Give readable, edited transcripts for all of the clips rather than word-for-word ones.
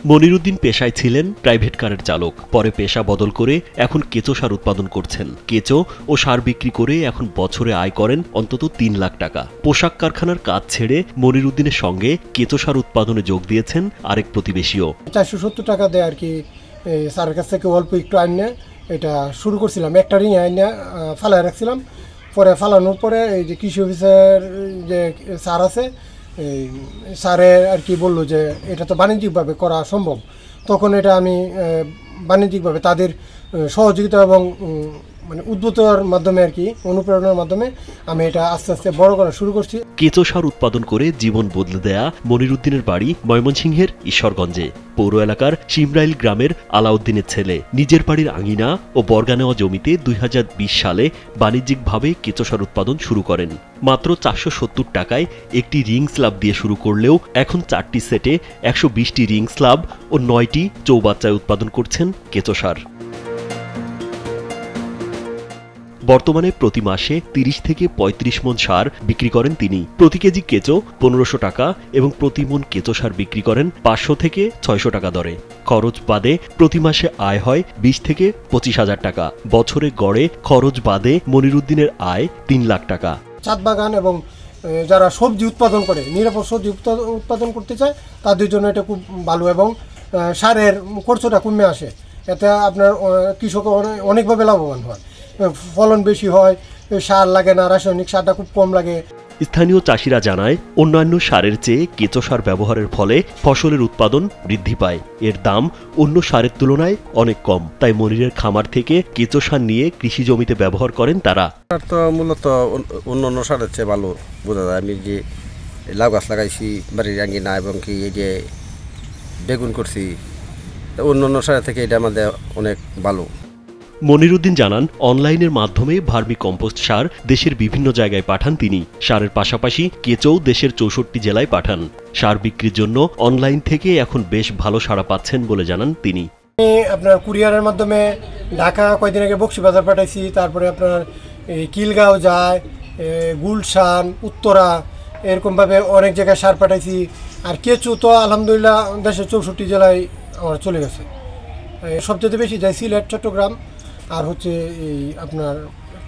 মনিরুদ্দিন পেশায় ছিলেন প্রাইভেট কারের চালক, পরে পেশা বদল করে এখন কেঁচো সার উৎপাদন করছেন। কেঁচো ও সার বিক্রি করে এখন বছরে আয় করেন অন্তত ৩ লাখ টাকা। পোশাক কারখানার কাজ ছেড়ে মনিরুদ্দিনের সঙ্গে কেঁচো সার উৎপাদনে যোগ দিয়েছেন আরেক প্রতিবেশীও। ৪৭০ টাকা দেয় আর কি, স্যারের কাছ থেকে অল্প একটু আইনে এটা শুরু করছিলাম। একটা রিং আইনে ফালায় রাখছিলাম, পরে ফালানোর পরে এই যে কৃষি অফিসের যে স্যার আছে, এই স্যারে আর কি বললো যে এটা তো বাণিজ্যিকভাবে করা সম্ভব। তখন এটা আমি বাণিজ্যিকভাবে তাদের সহযোগিতা এবং মানে উদ্বুদ্ধতার মাধ্যমে আর কি, অনুপ্রেরণার মাধ্যমে আমি এটা আস্তে আস্তে বড় করা শুরু করছি। কেঁচো সার উৎপাদন করে জীবন বদলে দেয়া মনিরুদ্দিনের বাড়ি ময়মনসিংহের ঈশ্বরগঞ্জে। পৌর এলাকার শিমরাইল গ্রামের আলাউদ্দিনের ছেলে নিজের বাড়ির আঙিনা ও বর্গা নেওয়া জমিতে ২০২০ সালে বাণিজ্যিকভাবে কেঁচো সার উৎপাদন শুরু করেন। মাত্র ৪৭০ টাকায় একটি রিং স্ল্যাব দিয়ে শুরু করলেও এখন ৪টি সেটে ১২০টি রিং স্ল্যাব ও ৯টি চৌবাচ্চায় উৎপাদন করছেন কেঁচো সার। বর্তমানে প্রতি মাসে ৩০ থেকে ৩৫ মণ সার বিক্রি করেন তিনি। প্রতি কেজি কেঁচো ১৫০০ টাকা এবং প্রতি মণ কেঁচো সার বিক্রি করেন ৫০০ থেকে ৬০০ টাকা দরে। খরচ বাদে প্রতি মাসে আয় হয় ২০ থেকে ২৫,০০০ টাকা। বছরে গড়ে খরচ বাদে মনিরুদ্দিনের আয় ৩ লাখ টাকা। ছাদ বাগান এবং যারা সবজি উৎপাদন করে, নিরাপদ সবজি উৎপাদন করতে চায়, তাদের জন্য এটা খুব ভালো এবং সারের খরচটা কমে আসে। এতে আপনার কৃষক অনেকভাবে লাভবান হয়, ফলন বেশি হয়, সার লাগে না, রাসায়নিক সারটা খুব কম লাগে। স্থানীয় চাষিরা জানায়, অন্যান্য সারের চেয়ে কেঁচো সার ব্যবহারের ফলে ফসলের উৎপাদন বৃদ্ধি পায়। এর দাম অন্য সারের তুলনায় অনেক কম, তাই মনিরের খামার থেকে কেঁচো সার নিয়ে কৃষি জমিতে ব্যবহার করেন তারা। তো মূলত অন্য সারের চেয়ে ভালো বোঝা যায়। আমি যে লাউ গাছ লাগাইছি বাড়ির আঙ্গিনা এবং কি এই যে বেগুন করছি, অন্য সারের থেকে এটা আমাদের অনেক ভালো। মনিরুদ্দিন জানান, অনলাইনের মাধ্যমে ভার্মি কম্পোস্ট সার দেশের বিভিন্ন জায়গায় পাঠান তিনি। সারের পাশাপাশি কেঁচোও দেশের ৬৪ জেলায় পাঠান। সার বিক্রির জন্য অনলাইন থেকে এখন বেশ ভালো সাড়া পাচ্ছেন বলে জানান তিনি। আপনার কুরিয়ারের মাধ্যমে ঢাকা কয়েকদিন আগে বক্সিবাজার পাঠাইছি, তারপরে আপনার কিলগাঁও যায়, গুলশান, উত্তরা, এরকমভাবে অনেক জায়গায় সার পাঠাইছি। আর কেঁচো তো আলহামদুলিল্লাহ দেশের ৬৪ জেলায় আমার চলে গেছে। সবচেয়ে বেশি যায় সিলেট, চট্টগ্রাম আর হচ্ছে এই আপনার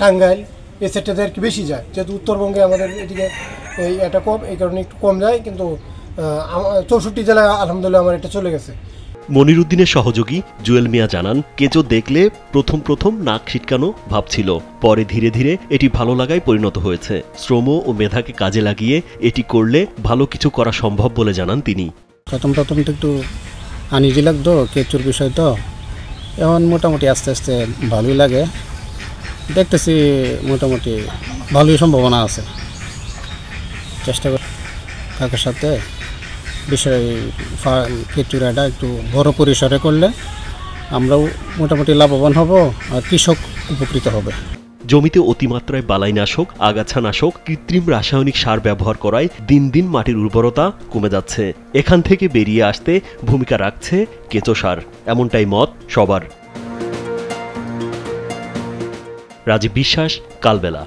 টাঙ্গাইল, এই সেটটাতে আর কি বেশি যায়। যেহেতু উত্তরবঙ্গে আমাদের এদিকে এটা কম, এই কারণে একটু কম যায়, কিন্তু ৬৪ জেলায় আলহামদুলিল্লাহ আমার এটা চলে গেছে। মনিরুদ্দিনের সহযোগী জুয়েল মিয়া জানান, কেঁচো দেখলে প্রথম নাক ছিটকানো ভাবছিল, পরে ধীরে ধীরে এটি ভালো লাগায় পরিণত হয়েছে। শ্রম ও মেধাকে কাজে লাগিয়ে এটি করলে ভালো কিছু করা সম্ভব বলে জানান তিনি। প্রথম তো একটু আনইজি লাগতো কেঁচোর বিষয়, তো এখন মোটামুটি আস্তে আস্তে ভালোই লাগে। দেখতেছি মোটামুটি ভালোই সম্ভাবনা আছে। চেষ্টা করি কাকের সাথে বিষয় কেঁচুরাটা একটু বড় পরিসরে করলে আমরাও মোটামুটি লাভবান হব আর কৃষক উপকৃত হবে। জমিতে অতিমাত্রায় বালাইনাশক, আগাছানাশক, কৃত্রিম রাসায়নিক সার ব্যবহার করায় দিন দিন মাটির উর্বরতা কমে যাচ্ছে। এখান থেকে বেরিয়ে আসতে ভূমিকা রাখছে কেঁচো সার, এমনটাই মত সবার। রাজীব বিশ্বাস, কালবেলা।